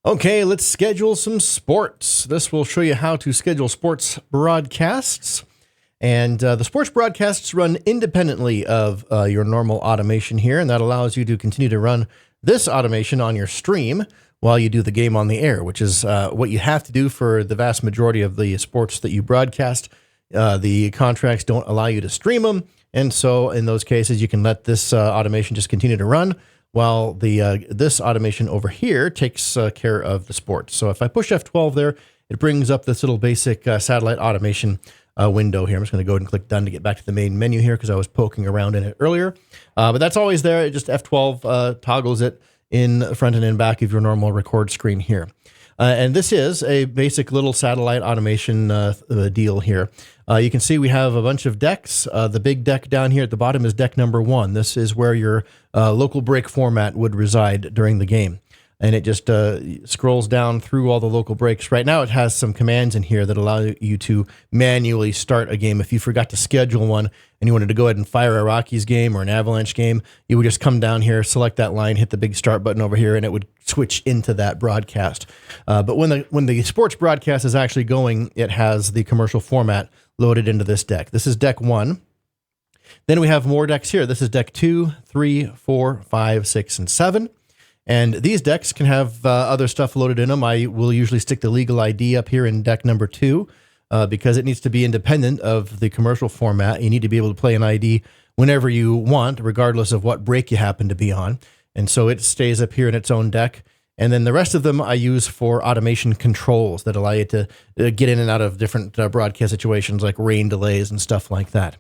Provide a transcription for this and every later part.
Okay, let's schedule some sports. This will show you how to schedule sports broadcasts. And the sports broadcasts run independently of your normal automation here, and that allows you to continue to run this automation on your stream while you do the game on the air, which is what you have to do for the vast majority of the sports that you broadcast. The contracts don't allow you to stream them, and so in those cases, you can let this automation just continue to run while this automation over here takes care of the sports. So if I push F12 there, it brings up this little basic satellite automation window here. I'm just going to go ahead and click done to get back to the main menu here because I was poking around in it earlier. But that's always there. It just F12 toggles it in front and in back of your normal record screen here. And this is a basic little satellite automation deal here. You can see we have a bunch of decks. The big deck down here at the bottom is deck number 1. This is where your local break format would reside during the game. And it just scrolls down through all the local breaks. Right now it has some commands in here that allow you to manually start a game. If you forgot to schedule one and you wanted to go ahead and fire a Rockies game or an Avalanche game, you would just come down here, select that line, hit the big start button over here, and it would switch into that broadcast. But when the sports broadcast is actually going, it has the commercial format loaded into this deck. This is deck 1. Then we have more decks here. This is deck 2, 3, 4, 5, 6, and 7. And these decks can have other stuff loaded in them. I will usually stick the legal ID up here in deck number 2 because it needs to be independent of the commercial format. You need to be able to play an ID whenever you want, regardless of what break you happen to be on. And so it stays up here in its own deck. And then the rest of them I use for automation controls that allow you to get in and out of different broadcast situations like rain delays and stuff like that.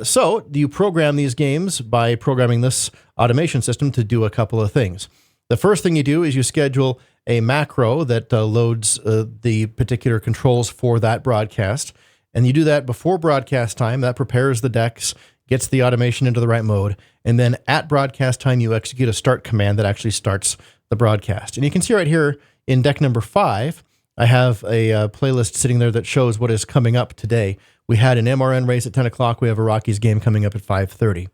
So do you program these games by programming this automation system to do a couple of things? The first thing you do is you schedule a macro that loads the particular controls for that broadcast. And you do that before broadcast time. That prepares the decks, gets the automation into the right mode. And then at broadcast time, you execute a start command that actually starts the broadcast. And you can see right here in deck number 5, I have a playlist sitting there that shows what is coming up today. We had an MRN race at 10 o'clock. We have a Rockies game coming up at 5:30.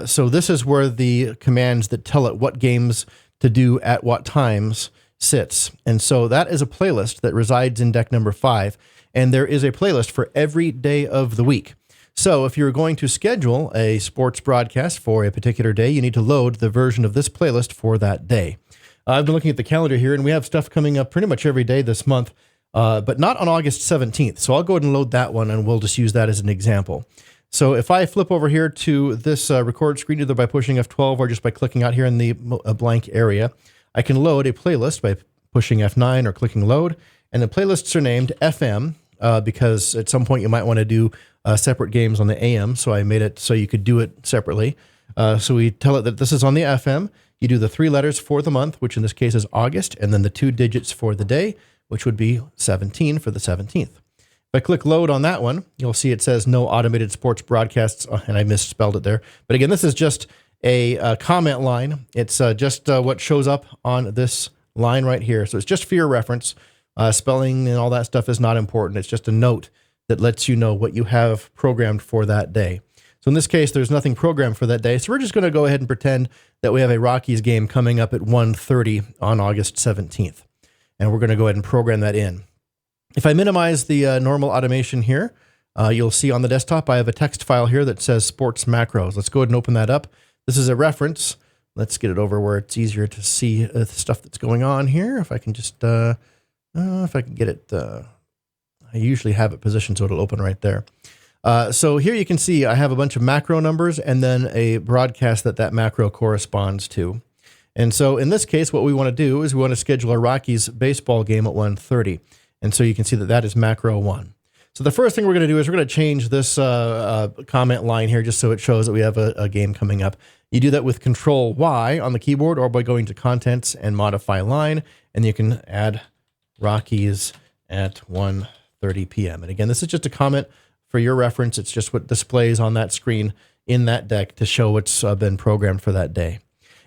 So this is where the commands that tell it what games to do at what times sits. And so that is a playlist that resides in deck number 5. And there is a playlist for every day of the week. So if you're going to schedule a sports broadcast for a particular day, you need to load the version of this playlist for that day. I've been looking at the calendar here, and we have stuff coming up pretty much every day this month, but not on August 17th. So I'll go ahead and load that one, and we'll just use that as an example. So if I flip over here to this record screen, either by pushing F12 or just by clicking out here in the blank area, I can load a playlist by pushing F9 or clicking load. And the playlists are named FM because at some point you might want to do separate games on the AM. So I made it so you could do it separately. So we tell it that this is on the FM. You do the 3 letters for the month, which in this case is August, and then the 2 digits for the day, which would be 17 for the 17th. If I click load on that one, you'll see it says no automated sports broadcasts, and I misspelled it there. But again, this is just a comment line. It's just what shows up on this line right here. So it's just for your reference. Spelling and all that stuff is not important. It's just a note that lets you know what you have programmed for that day. So in this case, there's nothing programmed for that day. So we're just going to go ahead and pretend that we have a Rockies game coming up at 1:30 on August 17th. And we're going to go ahead and program that in. If I minimize the normal automation here, you'll see on the desktop I have a text file here that says sports macros. Let's go ahead and open that up. This is a reference. Let's get it over where it's easier to see the stuff that's going on here. If I can just, if I can get it, I usually have it positioned so it'll open right there. So here you can see I have a bunch of macro numbers and then a broadcast that macro corresponds to. And so in this case, what we want to do is we want to schedule a Rockies baseball game at 1:30. And so you can see that that is macro 1. So the first thing we're going to do is we're going to change this comment line here just so it shows that we have a game coming up. You do that with Control Y on the keyboard or by going to Contents and Modify Line, and you can add Rockies at 1:30 p.m. And again, this is just a comment for your reference. It's just what displays on that screen in that deck to show what's been programmed for that day.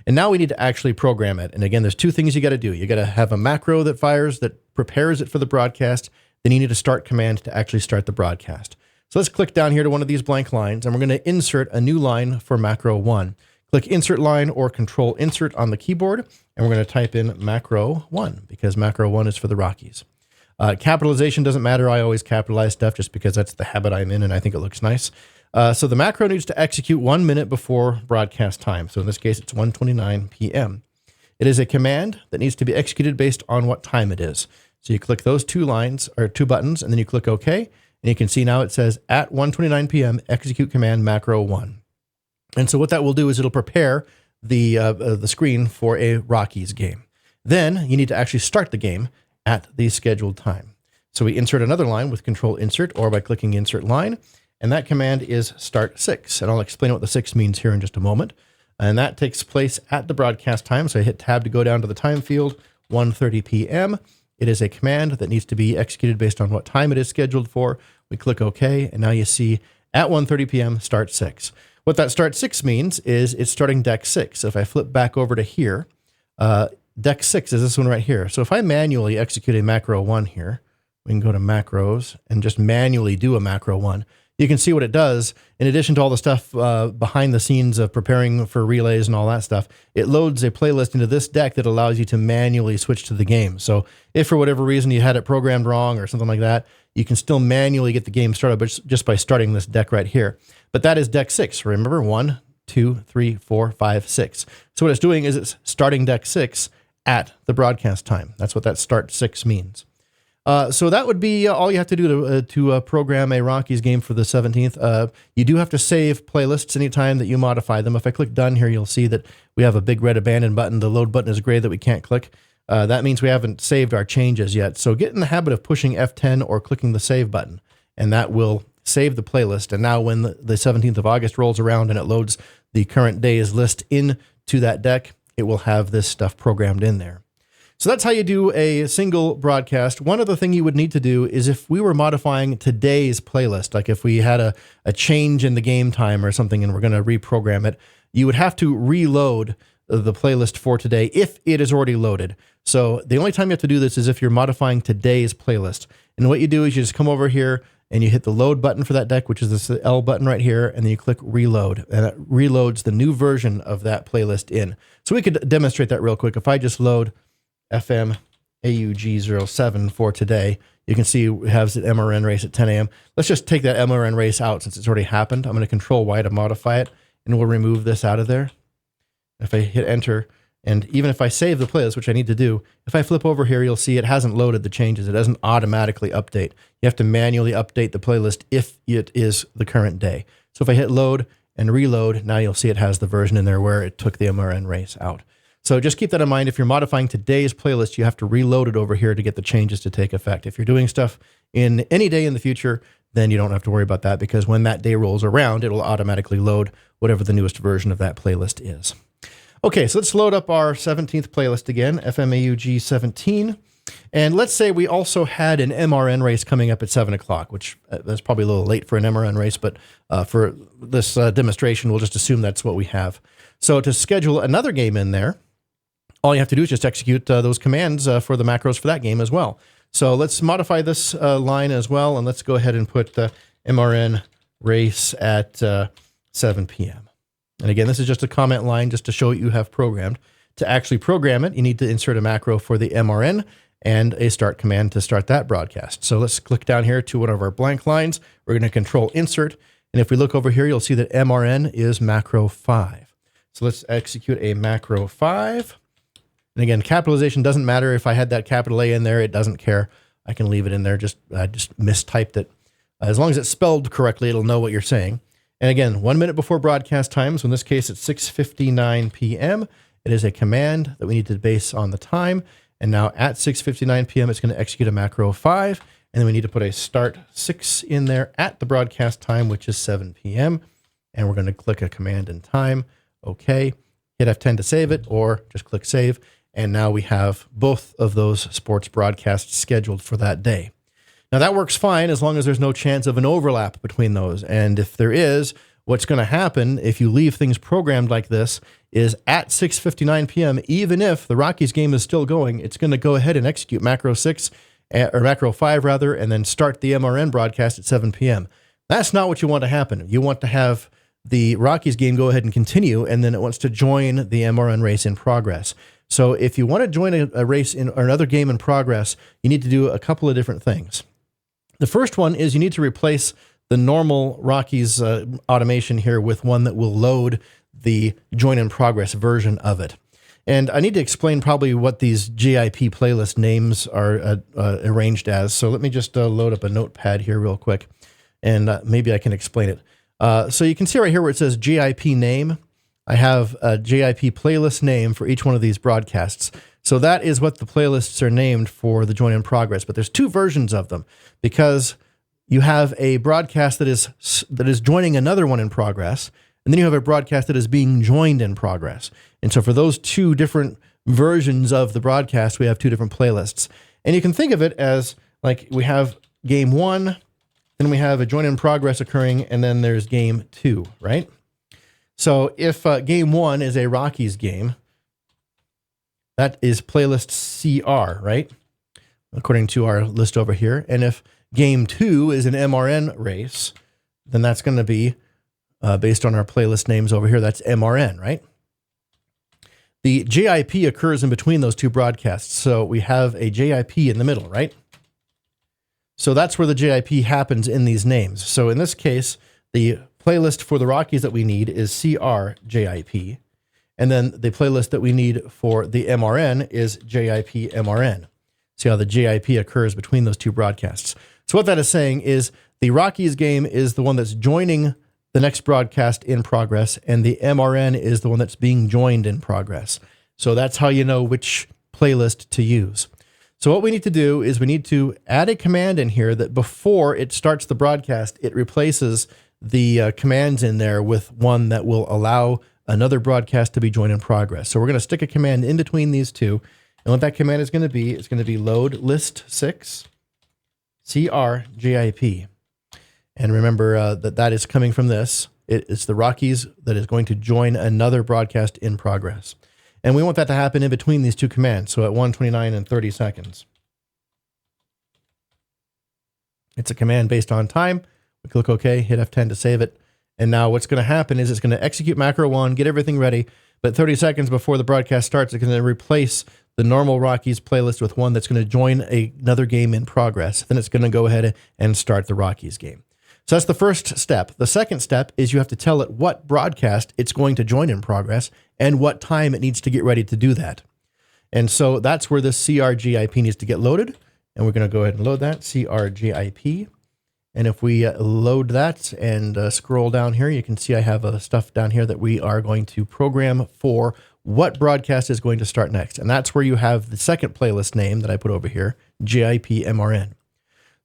And now we need to actually program it. And again, there's 2 things you got to do. You got to have a macro that fires, that prepares it for the broadcast. Then you need a start command to actually start the broadcast. So let's click down here to one of these blank lines, and we're going to insert a new line for macro 1. Click Insert Line or Control Insert on the keyboard, and we're going to type in macro 1 because macro 1 is for the Rockies. Capitalization doesn't matter. I always capitalize stuff just because that's the habit I'm in and I think it looks nice. So the macro needs to execute 1 minute before broadcast time. So in this case, it's 1:29 p.m. It is a command that needs to be executed based on what time it is. So you click those two buttons, and then you click OK. And you can see now it says at 1:29 p.m. execute command macro 1. And so what that will do is it'll prepare the screen for a Rockies game. Then you need to actually start the game at the scheduled time. So we insert another line with Control Insert or by clicking Insert Line. And that command is start 6. And I'll explain what the 6 means here in just a moment. And that takes place at the broadcast time. So I hit Tab to go down to the time field, 1:30 p.m. It is a command that needs to be executed based on what time it is scheduled for. We click OK, and now you see at 1:30 p.m. start 6. What that start 6 means is it's starting deck 6. So if I flip back over to here, deck 6 is this one right here. So if I manually execute a macro 1 here, we can go to macros and just manually do a macro 1. You can see what it does. In addition to all the stuff behind the scenes of preparing for relays and all that stuff, it loads a playlist into this deck that allows you to manually switch to the game. So if for whatever reason you had it programmed wrong or something like that, you can still manually get the game started just by starting this deck right here. But that is deck 6. Remember, 1, 2, 3, 4, 5, 6. So what it's doing is it's starting deck 6 at the broadcast time. That's what that start 6 means. So that would be all you have to do to program a Rockies game for the 17th. You do have to save playlists anytime that you modify them. If I click done here, you'll see that we have a big red abandon button. The load button is gray that we can't click. That means we haven't saved our changes yet. So get in the habit of pushing F10 or clicking the save button, and that will save the playlist. And now when the 17th of August rolls around and it loads the current day's list into that deck, it will have this stuff programmed in there. So that's how you do a single broadcast. One other thing you would need to do is if we were modifying today's playlist, like if we had a change in the game time or something and we're going to reprogram it, you would have to reload the playlist for today if it is already loaded. So the only time you have to do this is if you're modifying today's playlist. And what you do is you just come over here and you hit the load button for that deck, which is this L button right here, and then you click reload, and it reloads the new version of that playlist in. So we could demonstrate that real quick. If I just load FM AUG07 for today, you can see it has an MRN race at 10 a.m. Let's just take that MRN race out since it's already happened. I'm going to Control Y to modify it, and we'll remove this out of there. If I hit enter, and even if I save the playlist, which I need to do, if I flip over here, you'll see it hasn't loaded the changes. It doesn't automatically update. You have to manually update the playlist if it is the current day. So if I hit load and reload, now you'll see it has the version in there where it took the MRN race out. So just keep that in mind. If you're modifying today's playlist, you have to reload it over here to get the changes to take effect. If you're doing stuff in any day in the future, then you don't have to worry about that because when that day rolls around, it'll automatically load whatever the newest version of that playlist is. Okay, so let's load up our 17th playlist again, FMAUG 17. And let's say we also had an MRN race coming up at 7 o'clock, which that's probably a little late for an MRN race, but for this demonstration, we'll just assume that's what we have. So to schedule another game in there, all you have to do is just execute those commands for the macros for that game as well. So let's modify this line as well, and let's go ahead and put the MRN race at 7 p.m. And again, this is just a comment line just to show what you have programmed. To actually program it, you need to insert a macro for the MRN and a start command to start that broadcast. So let's click down here to one of our blank lines. We're going to Control Insert, and if we look over here, you'll see that MRN is macro 5. So let's execute a macro 5. And again, capitalization doesn't matter. If I had that capital A in there, it doesn't care. I can leave it in there. I just mistyped it. As long as it's spelled correctly, it'll know what you're saying. And again, 1 minute before broadcast time, so in this case, it's 6:59 p.m. It is a command that we need to base on the time. And now at 6:59 p.m., it's going to execute a macro 5. And then we need to put a start 6 in there at the broadcast time, which is 7 p.m. And we're going to click a command and time. Okay. Hit F10 to save it, or just click save. And now we have both of those sports broadcasts scheduled for that day. Now that works fine as long as there's no chance of an overlap between those. And if there is, what's going to happen if you leave things programmed like this is at 6:59 p.m., even if the Rockies game is still going, it's going to go ahead and execute macro 6, or macro 5 rather, and then start the MRN broadcast at 7 p.m. That's not what you want to happen. You want to have the Rockies game go ahead and continue, and then it wants to join the MRN race in progress. So if you want to join a race in or another game in progress, you need to do a couple of different things. The first one is you need to replace the normal Rockies automation here with one that will load the join in progress version of it. And I need to explain probably what these GIP playlist names are arranged as. So let me just load up a notepad here real quick, and maybe I can explain it. So you can see right here where it says GIP name. I have a GIP playlist name for each one of these broadcasts. So that is what the playlists are named for the join in progress. But there's two versions of them because you have a broadcast that is joining another one in progress, and then you have a broadcast that is being joined in progress. And so for those two different versions of the broadcast, we have two different playlists. And you can think of it as like we have game one, then we have a join in progress occurring, and then there's game two, right? So if game one is a Rockies game, that is playlist CR, right? According to our list over here. And if game two is an MRN race, then that's going to be based on our playlist names over here. That's MRN, right? The JIP occurs in between those two broadcasts. So we have a JIP in the middle, right? So that's where the JIP happens in these names. So in this case, the playlist for the Rockies that we need is CR JIP. And then the playlist that we need for the MRN is JIP MRN. See how the JIP occurs between those two broadcasts. So what that is saying is the Rockies game is the one that's joining the next broadcast in progress, and the MRN is the one that's being joined in progress. So that's how you know which playlist to use. So what we need to do is we need to add a command in here that before it starts the broadcast, it replaces the commands in there with one that will allow another broadcast to be joined in progress. So we're going to stick a command in between these two. And what that command is going to be, it's going to be load list 6 CR-JIP. And remember that is coming from this. It's the Rockies that is going to join another broadcast in progress. And we want that to happen in between these two commands. So at 1:29 and 30 seconds. It's a command based on time. We click OK, hit F10 to save it. And now what's going to happen is it's going to execute macro 1, get everything ready. But 30 seconds before the broadcast starts, it's going to replace the normal Rockies playlist with one that's going to join another game in progress. Then it's going to go ahead and start the Rockies game. So that's the first step. The second step is you have to tell it what broadcast it's going to join in progress and what time it needs to get ready to do that. And so that's where this CRGIP needs to get loaded. And we're going to go ahead and load that, CRGIP. And if we load that and scroll down here, you can see I have stuff down here that we are going to program for what broadcast is going to start next. And that's where you have the second playlist name that I put over here, JIP MRN.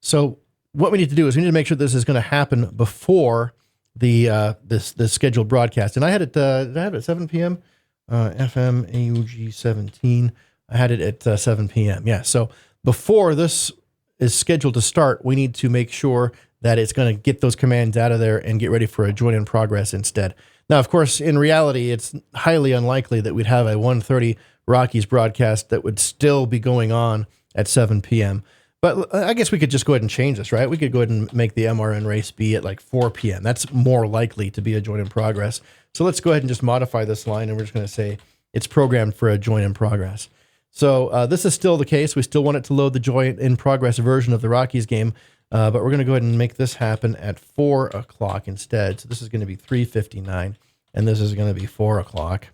So what we need to do is we need to make sure this is going to happen before the this scheduled broadcast. And I had it, did I have it at 7 p.m.? FM AUG 17. I had it at 7 p.m. Yeah, so before this is scheduled to start, we need to make sure that it's going to get those commands out of there and get ready for a join in progress instead. Now, of course, in reality, it's highly unlikely that we'd have a 1:30 Rockies broadcast that would still be going on at 7 p.m. But I guess we could just go ahead and change this, right? We could go ahead and make the MRN race be at like 4 p.m. That's more likely to be a join in progress. So let's go ahead and just modify this line, and we're just going to say it's programmed for a join in progress. So this is still the case. We still want it to load the join in progress version of the Rockies game, but we're going to go ahead and make this happen at 4 o'clock instead. So this is going to be 3:59, and this is going to be 4 o'clock.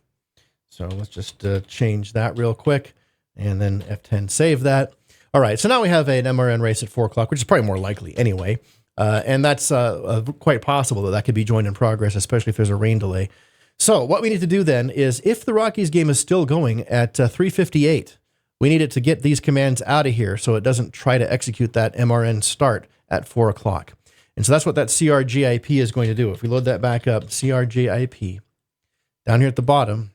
So let's just change that real quick, and then F10 save that. All right, so now we have an MRN race at 4 o'clock, which is probably more likely anyway. And that's quite possible that could be joined in progress, especially if there's a rain delay. So what we need to do then is if the Rockies game is still going at 3:58, we need it to get these commands out of here so it doesn't try to execute that MRN start at 4 o'clock. And so that's what that CRGIP is going to do. If we load that back up, CRGIP, down here at the bottom,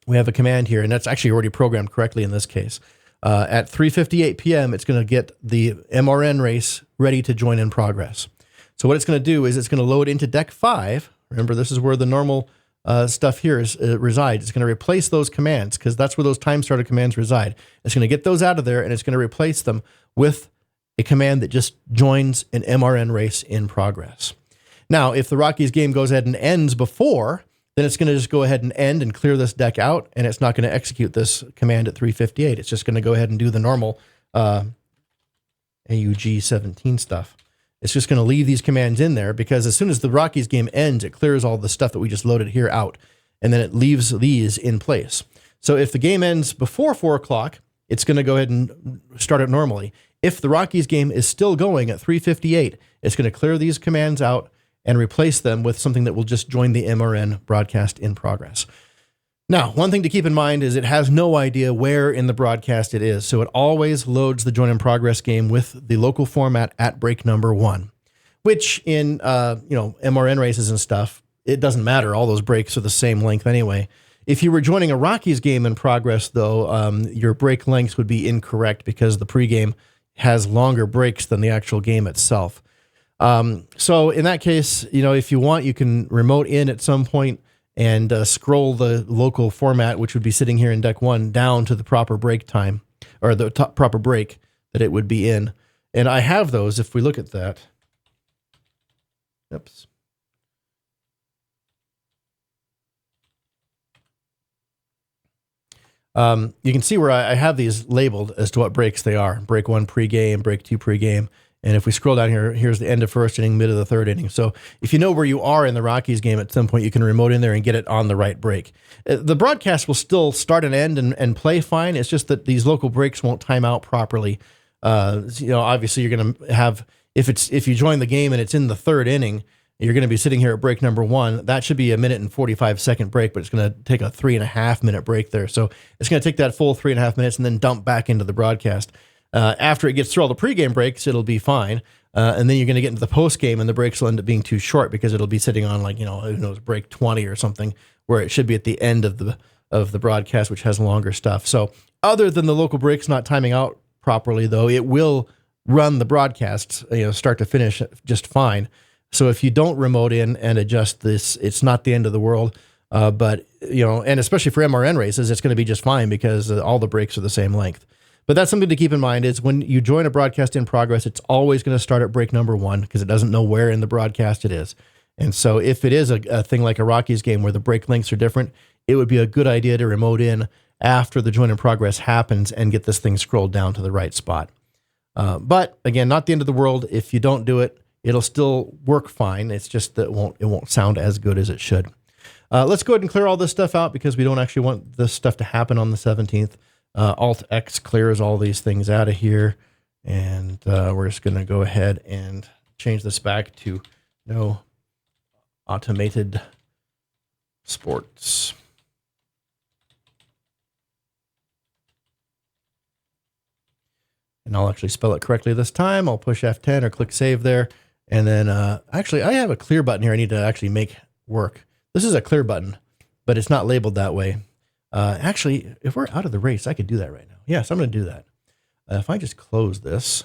we have a command here, and that's actually already programmed correctly in this case. At 3:58 p.m., it's going to get the MRN race ready to join in progress. So what it's going to do is it's going to load into Deck 5. Remember, this is where the normal stuff here resides. It's going to replace those commands because that's where those time starter commands reside. It's going to get those out of there, and it's going to replace them with a command that just joins an MRN race in progress. Now, if the Rockies game goes ahead and ends before then it's going to just go ahead and end and clear this deck out, and it's not going to execute this command at 3:58. It's just going to go ahead and do the normal AUG 17 stuff. It's just going to leave these commands in there because as soon as the Rockies game ends, it clears all the stuff that we just loaded here out, and then it leaves these in place. So if the game ends before 4 o'clock, it's going to go ahead and start it normally. If the Rockies game is still going at 3:58, it's going to clear these commands out and replace them with something that will just join the MRN broadcast in progress. Now, one thing to keep in mind is it has no idea where in the broadcast it is, so it always loads the join in progress game with the local format at break number 1, which in MRN races and stuff, it doesn't matter. All those breaks are the same length anyway. If you were joining a Rockies game in progress, though, your break lengths would be incorrect because the pregame has longer breaks than the actual game itself. So in that case, if you want, you can remote in at some point and scroll the local format, which would be sitting here in deck 1, down to the proper break time, or the proper break that it would be in. And I have those if we look at that. Oops. You can see where I have these labeled as to what breaks they are. Break 1 pregame, break 2 pregame. And if we scroll down here, here's the end of first inning, mid of the third inning. So if you know where you are in the Rockies game at some point, you can remote in there and get it on the right break. The broadcast will still start and end and play fine. It's just that these local breaks won't time out properly. Obviously you're going to have, if you join the game and it's in the third inning, you're going to be sitting here at break number 1. That should be a 1 and 45-second break, but it's going to take a 3.5-minute break there. So it's going to take that full 3.5 minutes and then dump back into the broadcast. After it gets through all the pregame breaks, it'll be fine. And then you're going to get into the postgame, and the breaks will end up being too short because it'll be sitting on break 20 or something, where it should be at the end of the broadcast, which has longer stuff. So other than the local breaks not timing out properly, though, it will run the broadcasts, start to finish just fine. So if you don't remote in and adjust this, it's not the end of the world. But and especially for MRN races, it's going to be just fine because all the breaks are the same length. But that's something to keep in mind is when you join a broadcast in progress, it's always going to start at break number 1 because it doesn't know where in the broadcast it is. And so if it is a thing like a Rockies game where the break lengths are different, it would be a good idea to remote in after the join in progress happens and get this thing scrolled down to the right spot. But again, not the end of the world. If you don't do it, it'll still work fine. It's just that it won't sound as good as it should. Let's go ahead and clear all this stuff out because we don't actually want this stuff to happen on the 17th. Alt-X clears all these things out of here, and we're just going to go ahead and change this back to no automated sports. And I'll actually spell it correctly this time. I'll push F10 or click Save there, and then actually I have a clear button here I need to actually make work. This is a clear button, but it's not labeled that way. Actually, if we're out of the race, I could do that right now. Yes, I'm going to do that. If I just close this,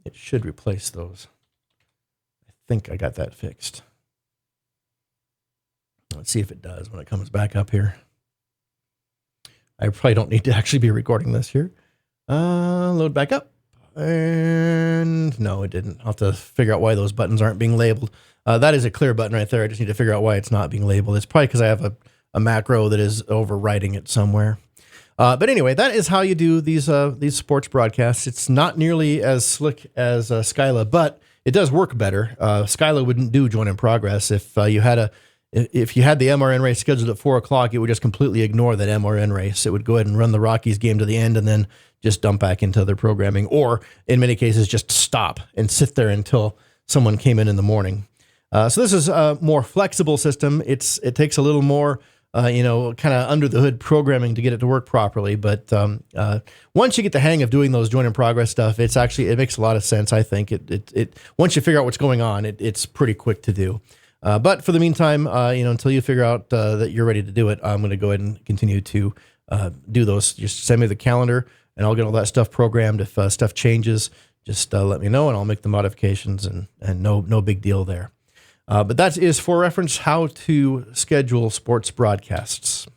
it should replace those. I think I got that fixed. Let's see if it does when it comes back up here. I probably don't need to actually be recording this here. Load back up. And no, it didn't. I'll have to figure out why those buttons aren't being labeled. That is a clear button right there. I just need to figure out why it's not being labeled. It's probably because I have a macro that is overwriting it somewhere. But anyway, that is how you do these sports broadcasts. It's not nearly as slick as Skyla, but it does work better. Skyla wouldn't do join in progress. If you had the MRN race scheduled at 4 o'clock, it would just completely ignore that MRN race. It would go ahead and run the Rockies game to the end and then just dump back into their programming, or in many cases, just stop and sit there until someone came in the morning. So this is a more flexible system. It takes a little more kind of under the hood programming to get it to work properly. But once you get the hang of doing those join in progress stuff, it makes a lot of sense. I think once you figure out what's going on, it's pretty quick to do. But for the meantime, until you figure out that you're ready to do it, I'm going to go ahead and continue to do those. Just send me the calendar and I'll get all that stuff programmed. If stuff changes, just let me know and I'll make the modifications and no big deal there. But that is for reference how to schedule sports broadcasts.